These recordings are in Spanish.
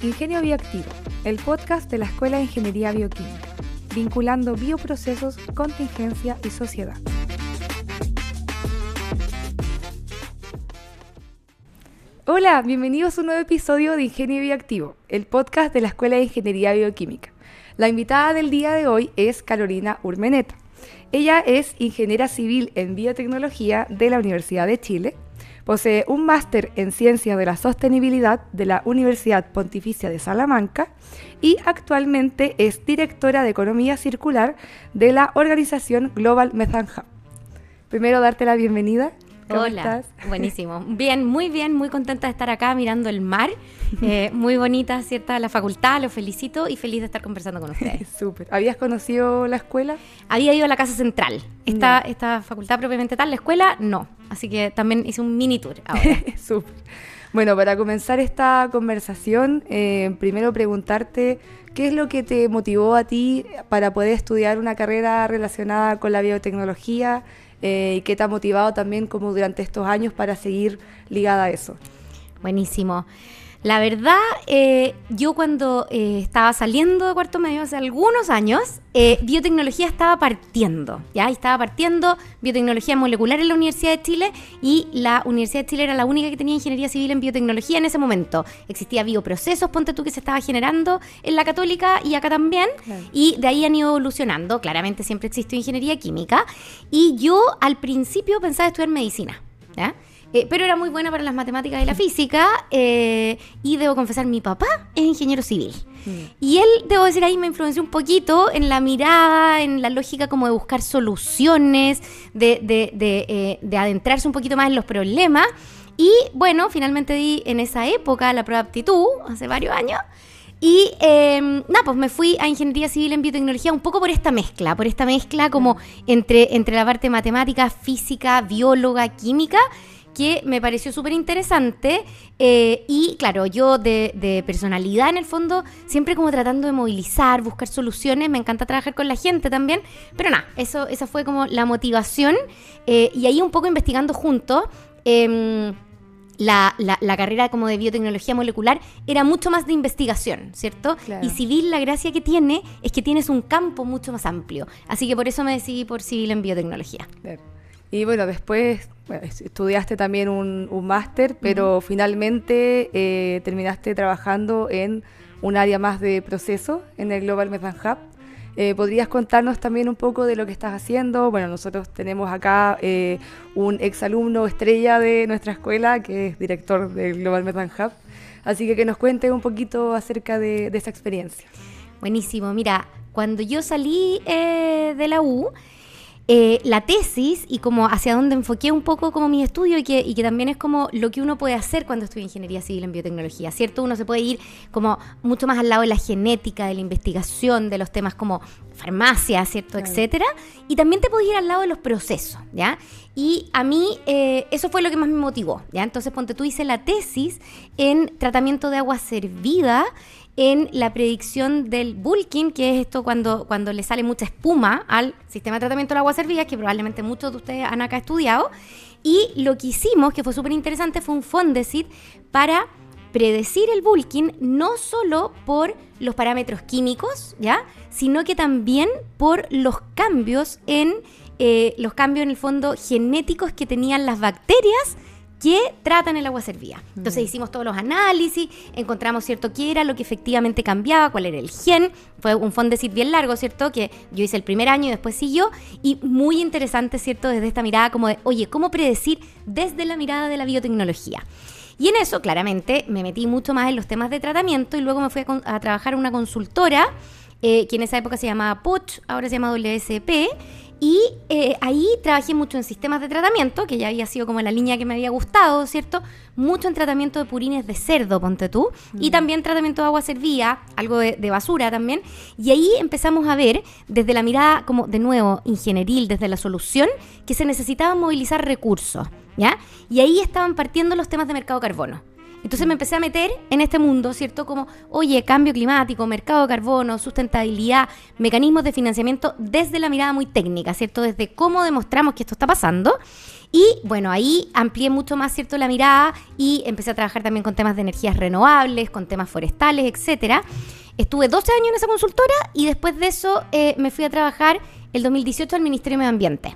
Ingenio Bioactivo, el podcast de la Escuela de Ingeniería Bioquímica, vinculando bioprocesos, contingencia y sociedad. Hola, bienvenidos a un nuevo episodio de Ingenio Bioactivo, el podcast de la Escuela de Ingeniería Bioquímica. La invitada del día de hoy es Carolina Urmeneta. Ella es ingeniera civil en biotecnología de la Universidad de Chile. Posee un máster en Ciencias de la Sostenibilidad de la Universidad Pontificia de Salamanca y actualmente es directora de Economía Circular de la organización Global Methane Hub. Primero, darte la bienvenida. ¿Cómo Hola, estás? Buenísimo. Bien, muy contenta de estar acá mirando el mar. Muy bonita, ¿cierta? La facultad, lo felicito y feliz de estar conversando con ustedes. Súper. ¿Habías conocido la escuela? Había ido a la Casa Central. Esta facultad propiamente tal, la escuela, no. Así que también hice un mini tour ahora. Súper. Bueno, para comenzar esta conversación, primero preguntarte qué es lo que te motivó a ti para poder estudiar una carrera relacionada con la biotecnología y qué te ha motivado también como durante estos años para seguir ligada a eso. Buenísimo. La verdad, yo cuando estaba saliendo de cuarto medio hace algunos años, biotecnología estaba partiendo, ¿ya? Estaba partiendo biotecnología molecular en la Universidad de Chile y la Universidad de Chile era la única que tenía ingeniería civil en biotecnología en ese momento. Existía bioprocesos, ponte tú, que se estaba generando en la Católica y acá también, claro. Y de ahí han ido evolucionando. Claramente siempre existió ingeniería química y yo al principio pensaba estudiar medicina, ¿ya? Pero era muy buena para las matemáticas y la física y debo confesar, mi papá es ingeniero civil. Y él, debo decir, ahí me influenció un poquito en la mirada, en la lógica como de buscar soluciones, de adentrarse un poquito más en los problemas. Y bueno, finalmente di en esa época la prueba de aptitud, hace varios años. Y pues me fui a ingeniería civil en biotecnología un poco por esta mezcla como entre la parte matemática, física, bióloga, química, que me pareció súper interesante y claro, yo de personalidad en el fondo, siempre como tratando de movilizar, buscar soluciones, me encanta trabajar con la gente también, pero nada, esa fue como la motivación y ahí un poco investigando juntos. La carrera como de biotecnología molecular era mucho más de investigación, ¿cierto? Claro. Y civil, la gracia que tiene es que tienes un campo mucho más amplio, así que por eso me decidí por civil en biotecnología. Claro. Y bueno, después estudiaste también un máster, pero finalmente terminaste trabajando en un área más de proceso en el Global Methane Hub. ¿Podrías contarnos también un poco de lo que estás haciendo? Bueno, nosotros tenemos acá un exalumno estrella de nuestra escuela que es director del Global Methane Hub, así que nos cuente un poquito acerca de esa experiencia. Buenísimo. Mira, cuando yo salí de la U, la tesis y como hacia dónde enfoqué un poco como mi estudio y que también es como lo que uno puede hacer cuando estudia ingeniería civil en biotecnología, ¿cierto? Uno se puede ir como mucho más al lado de la genética, de la investigación, de los temas como farmacia, ¿cierto? Claro. Etcétera. Y también te puedes ir al lado de los procesos, ¿ya? Y a mí eso fue lo que más me motivó, ¿ya? Entonces, ponte tú, hice la tesis en tratamiento de agua servida, en la predicción del bulking, que es esto cuando le sale mucha espuma al sistema de tratamiento del agua servida, que probablemente muchos de ustedes han acá estudiado. Y lo que hicimos, que fue súper interesante, fue un Fondesit para predecir el bulking, no solo por los parámetros químicos, ¿ya? Sino que también por los cambios en el fondo genéticos que tenían las bacterias que tratan el agua servida. Entonces hicimos todos los análisis, encontramos, ¿cierto?, qué era lo que efectivamente cambiaba, cuál era el gen. Fue un Fondesit bien largo, ¿cierto?, que yo hice el primer año y después siguió. Y muy interesante, ¿cierto?, desde esta mirada como de, oye, ¿cómo predecir desde la mirada de la biotecnología? Y en eso, claramente, me metí mucho más en los temas de tratamiento y luego me fui a trabajar en una consultora que en esa época se llamaba Puig, ahora se llama WSP. Y ahí trabajé mucho en sistemas de tratamiento, que ya había sido como la línea que me había gustado, ¿cierto? Mucho en tratamiento de purines de cerdo, ponte tú, y también tratamiento de agua servida, algo de basura también. Y ahí empezamos a ver, desde la mirada como, de nuevo, ingenieril, desde la solución, que se necesitaban movilizar recursos, ¿ya? Y ahí estaban partiendo los temas de mercado carbono. Entonces me empecé a meter en este mundo, ¿cierto? Como, oye, cambio climático, mercado de carbono, sustentabilidad, mecanismos de financiamiento desde la mirada muy técnica, ¿cierto? Desde cómo demostramos que esto está pasando. Y bueno, ahí amplié mucho más, ¿cierto?, la mirada y empecé a trabajar también con temas de energías renovables, con temas forestales, etcétera. Estuve 12 años en esa consultora y después de eso me fui a trabajar el 2018 al Ministerio de Medio Ambiente.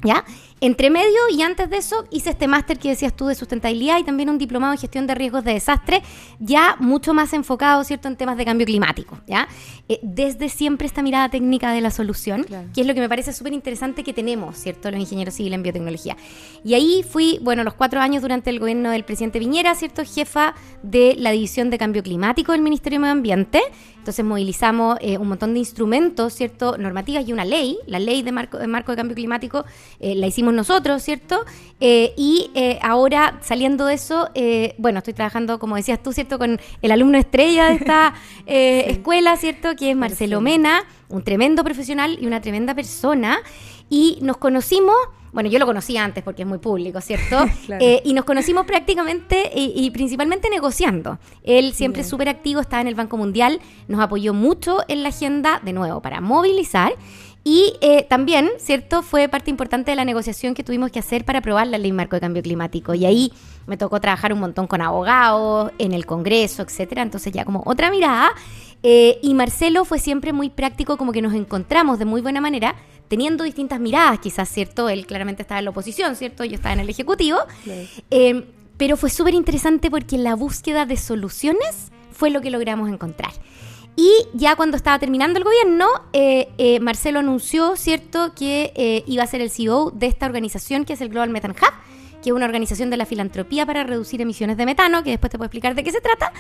¿Ya? Entre medio y antes de eso hice este máster que decías tú de sustentabilidad y también un diplomado en gestión de riesgos de desastre, ya mucho más enfocado, ¿cierto?, en temas de cambio climático, ¿ya? Desde siempre esta mirada técnica de la solución, claro, que es lo que me parece súper interesante que tenemos, ¿cierto?, los ingenieros civiles en biotecnología. Y ahí fui, bueno, los 4 años durante el gobierno del presidente Piñera, ¿cierto?, jefa de la división de cambio climático del Ministerio de Medio Ambiente. Entonces movilizamos un montón de instrumentos, ¿cierto?, normativas y una ley, la ley de marco de cambio climático, la hicimos nosotros, ¿cierto? Y ahora, saliendo de eso, bueno, estoy trabajando, como decías tú, ¿cierto?, con el alumno estrella de esta escuela, ¿cierto?, que es Marcelo Mena, un tremendo profesional y una tremenda persona. Y nos conocimos, bueno, yo lo conocía antes porque es muy público, ¿cierto? Claro. Y nos conocimos prácticamente y principalmente negociando. Él siempre es súper activo, estaba en el Banco Mundial, nos apoyó mucho en la agenda, de nuevo, para movilizar. Y también, ¿cierto?, fue parte importante de la negociación que tuvimos que hacer para aprobar la Ley Marco de Cambio Climático. Y ahí me tocó trabajar un montón con abogados, en el Congreso, etcétera. Entonces ya como otra mirada. Y Marcelo fue siempre muy práctico, como que nos encontramos de muy buena manera, teniendo distintas miradas, quizás, ¿cierto? Él claramente estaba en la oposición, ¿cierto? Yo estaba en el Ejecutivo. Claro. Pero fue súper interesante porque la búsqueda de soluciones fue lo que logramos encontrar. Y ya cuando estaba terminando el gobierno, Marcelo anunció, ¿cierto?, que iba a ser el CEO de esta organización que es el Global Methane Hub, que es una organización de la filantropía para reducir emisiones de metano, que después te puedo explicar de qué se trata.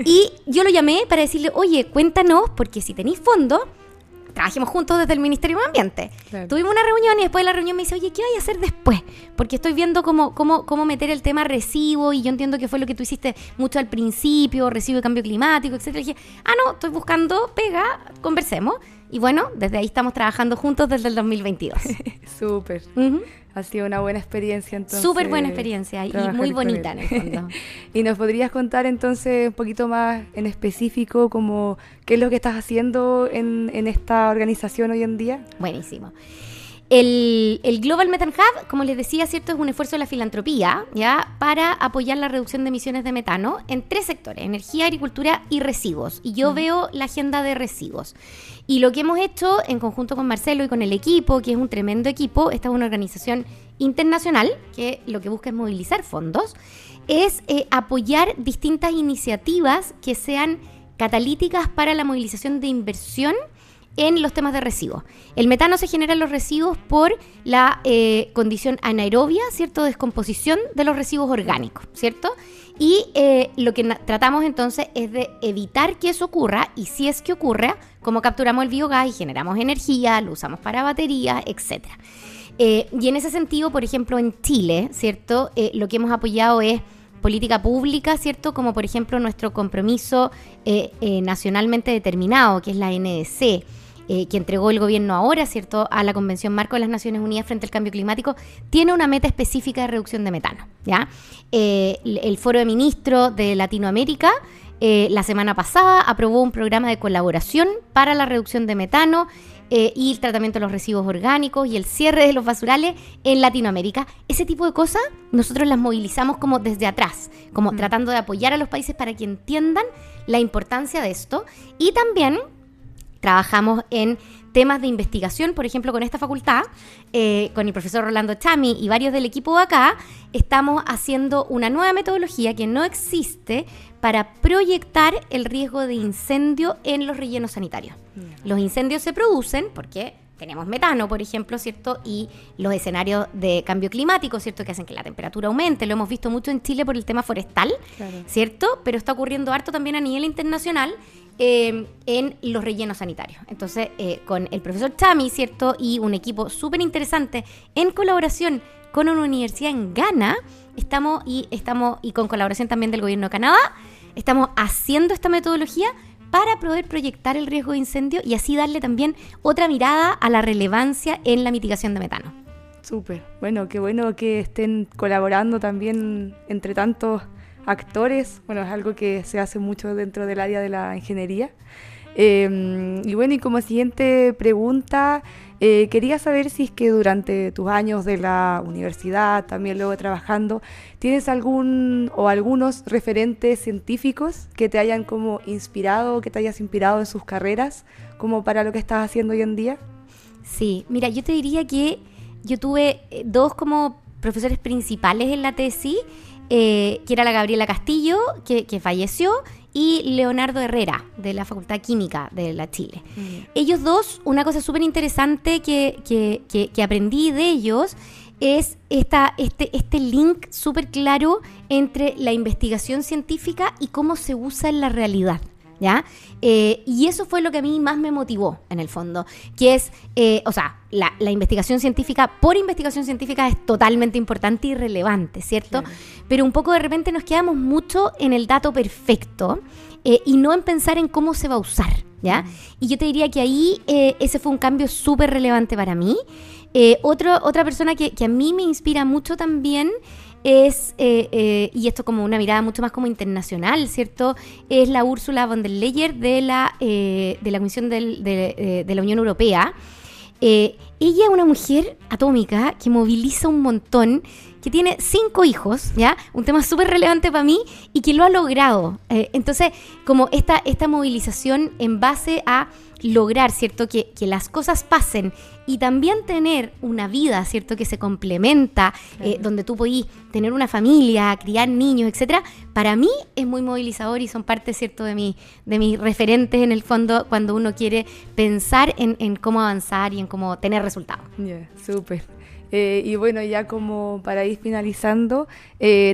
Y yo lo llamé para decirle, oye, cuéntanos, porque si tenéis fondos, trabajemos juntos desde el Ministerio de Medio Ambiente. Claro. Tuvimos una reunión y después de la reunión me dice, oye, ¿qué vais a hacer después? Porque estoy viendo cómo meter el tema residuo y yo entiendo que fue lo que tú hiciste mucho al principio, residuo de cambio climático, etcétera. Y dije, no, estoy buscando pega, conversemos. Y bueno, desde ahí estamos trabajando juntos desde el 2022. Súper. Ha sido una buena experiencia entonces. Súper buena experiencia y muy bonita en el fondo. ¿Y nos podrías contar entonces un poquito más en específico como qué es lo que estás haciendo en esta organización hoy en día? Buenísimo. El Global Methane Hub, como les decía, ¿cierto?, es un esfuerzo de la filantropía, ¿ya?, para apoyar la reducción de emisiones de metano en 3 sectores, energía, agricultura y residuos. Y yo veo la agenda de residuos. Y lo que hemos hecho en conjunto con Marcelo y con el equipo, que es un tremendo equipo, esta es una organización internacional que lo que busca es movilizar fondos, es apoyar distintas iniciativas que sean catalíticas para la movilización de inversión en los temas de residuos. El metano se genera en los residuos por la condición anaerobia, ¿cierto?, descomposición de los residuos orgánicos, ¿cierto? Y lo que tratamos entonces es de evitar que eso ocurra, y si es que ocurre, cómo capturamos el biogás y generamos energía, lo usamos para baterías, etc. Y en ese sentido, por ejemplo, en Chile, ¿cierto?, lo que hemos apoyado es política pública, ¿cierto?, como por ejemplo nuestro compromiso nacionalmente determinado, que es la NDC, que entregó el gobierno ahora, ¿cierto?, a la Convención Marco de las Naciones Unidas frente al cambio climático, tiene una meta específica de reducción de metano, ¿ya? El Foro de Ministros de Latinoamérica la semana pasada aprobó un programa de colaboración para la reducción de metano y el tratamiento de los residuos orgánicos y el cierre de los basurales en Latinoamérica. Ese tipo de cosas nosotros las movilizamos como desde atrás, como tratando de apoyar a los países para que entiendan la importancia de esto. Y también trabajamos en temas de investigación, por ejemplo, con esta facultad, con el profesor Rolando Chami y varios del equipo de acá, estamos haciendo una nueva metodología que no existe para proyectar el riesgo de incendio en los rellenos sanitarios. Los incendios se producen porque tenemos metano, por ejemplo, ¿cierto? Y los escenarios de cambio climático, ¿cierto?, que hacen que la temperatura aumente. Lo hemos visto mucho en Chile por el tema forestal, claro, ¿cierto? Pero está ocurriendo harto también a nivel internacional en los rellenos sanitarios. Entonces, con el profesor Chami, ¿cierto?, y un equipo súper interesante en colaboración con una universidad en Ghana, estamos y con colaboración también del gobierno de Canadá, estamos haciendo esta metodología para poder proyectar el riesgo de incendio y así darle también otra mirada a la relevancia en la mitigación de metano. Súper. Bueno, qué bueno que estén colaborando también entre tantos actores. Bueno, es algo que se hace mucho dentro del área de la ingeniería. Y bueno, y como siguiente pregunta, quería saber si es que durante tus años de la universidad, también luego trabajando, ¿tienes algún o algunos referentes científicos que te hayan como inspirado, que te hayas inspirado en sus carreras, como para lo que estás haciendo hoy en día? Sí, mira, yo te diría que yo tuve dos como profesores principales en la tesis, que era la Gabriela Castillo, que falleció, y Leonardo Herrera, de la Facultad de Química de la Chile. Ellos dos, una cosa súper interesante que aprendí de ellos es este link súper claro entre la investigación científica y cómo se usa en la realidad, ¿ya? Y eso fue lo que a mí más me motivó, en el fondo, que es, la investigación científica, por investigación científica, es totalmente importante y relevante, ¿cierto? Claro. Pero un poco de repente nos quedamos mucho en el dato perfecto y no en pensar en cómo se va a usar, ¿ya? Y yo te diría que ahí ese fue un cambio súper relevante para mí. Otra persona que a mí me inspira mucho también es, y esto como una mirada mucho más como internacional, ¿cierto? Es la Ursula von der Leyen de la Comisión de la Unión Europea. Ella es una mujer atómica que moviliza un montón, que tiene 5 hijos, ¿ya? Un tema súper relevante para mí y que lo ha logrado. Entonces, como esta movilización en base a lograr, ¿cierto? Que las cosas pasen y también tener una vida, ¿cierto? Que se complementa, donde tú podís tener una familia, criar niños, etcétera. Para mí es muy movilizador y son parte, ¿cierto? De mis referentes en el fondo cuando uno quiere pensar en cómo avanzar y en cómo tener resultados. Yeah, súper. Y bueno, ya como para ir finalizando,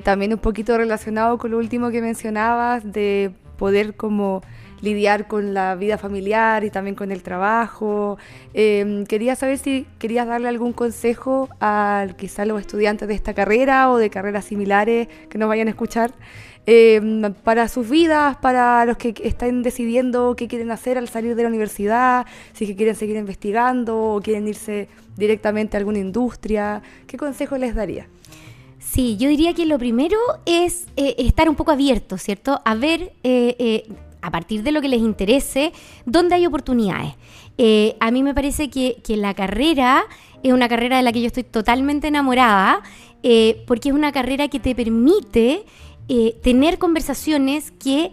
también un poquito relacionado con lo último que mencionabas, de poder como lidiar con la vida familiar y también con el trabajo. Quería saber si querías darle algún consejo a quizás los estudiantes de esta carrera o de carreras similares que nos vayan a escuchar, para sus vidas, para los que están decidiendo qué quieren hacer al salir de la universidad, si es que quieren seguir investigando o quieren irse directamente a alguna industria. ¿Qué consejo les daría? Sí, yo diría que lo primero es estar un poco abierto, ¿cierto? A ver, a partir de lo que les interese, dónde hay oportunidades. A mí me parece que la carrera es una carrera de la que yo estoy totalmente enamorada, porque es una carrera que te permite tener conversaciones que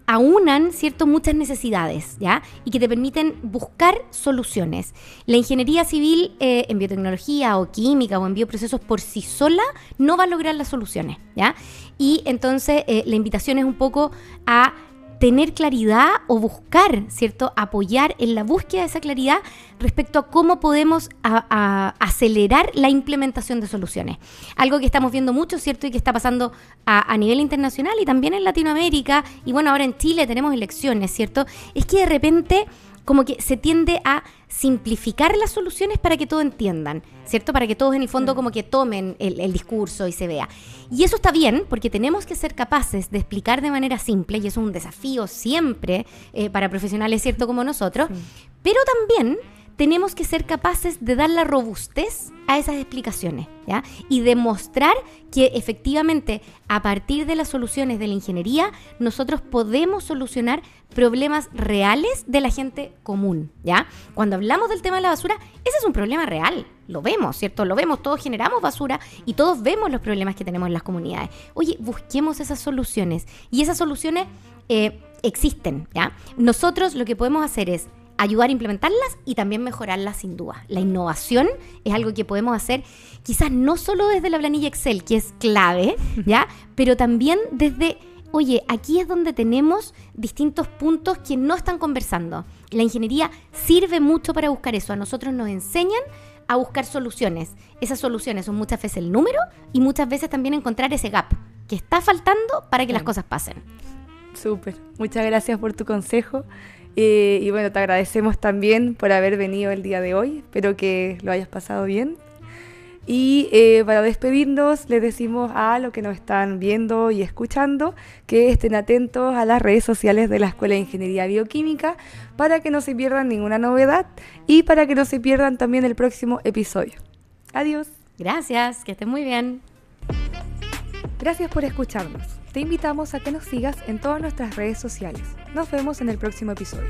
aunan, ¿cierto?, muchas necesidades, ¿ya? Y que te permiten buscar soluciones. La ingeniería civil en biotecnología o química o en bioprocesos por sí sola no va a lograr las soluciones, ¿ya? Y entonces la invitación es un poco a tener claridad o buscar, ¿cierto?, apoyar en la búsqueda de esa claridad respecto a cómo podemos acelerar la implementación de soluciones. Algo que estamos viendo mucho, ¿cierto?, y que está pasando a nivel internacional y también en Latinoamérica, y bueno, ahora en Chile tenemos elecciones, ¿cierto?, es que de repente como que se tiende a simplificar las soluciones para que todos entiendan, ¿cierto? Para que todos en el fondo como que tomen el discurso y se vea. Y eso está bien, porque tenemos que ser capaces de explicar de manera simple, y eso es un desafío siempre para profesionales, ¿cierto?, como nosotros, pero también tenemos que ser capaces de dar la robustez a esas explicaciones, ¿ya? Y demostrar que efectivamente a partir de las soluciones de la ingeniería nosotros podemos solucionar problemas reales de la gente común, ¿ya? Cuando hablamos del tema de la basura, ese es un problema real, lo vemos, ¿cierto? Lo vemos, todos generamos basura y todos vemos los problemas que tenemos en las comunidades. Oye, busquemos esas soluciones, y esas soluciones existen, ¿ya? Nosotros lo que podemos hacer es ayudar a implementarlas y también mejorarlas, sin duda. La innovación es algo que podemos hacer quizás no solo desde la planilla Excel, que es clave, ¿ya? Pero también desde, oye, aquí es donde tenemos distintos puntos que no están conversando. La ingeniería sirve mucho para buscar eso. A nosotros nos enseñan a buscar soluciones. Esas soluciones son muchas veces el número y muchas veces también encontrar ese gap que está faltando para que las cosas pasen. Súper. Muchas gracias por tu consejo. Y bueno, te agradecemos también por haber venido el día de hoy. Espero que lo hayas pasado bien. Y para despedirnos, les decimos a los que nos están viendo y escuchando que estén atentos a las redes sociales de la Escuela de Ingeniería Bioquímica para que no se pierdan ninguna novedad y para que no se pierdan también el próximo episodio. Adiós. Gracias, que estén muy bien. Gracias por escucharnos. Te invitamos a que nos sigas en todas nuestras redes sociales. Nos vemos en el próximo episodio.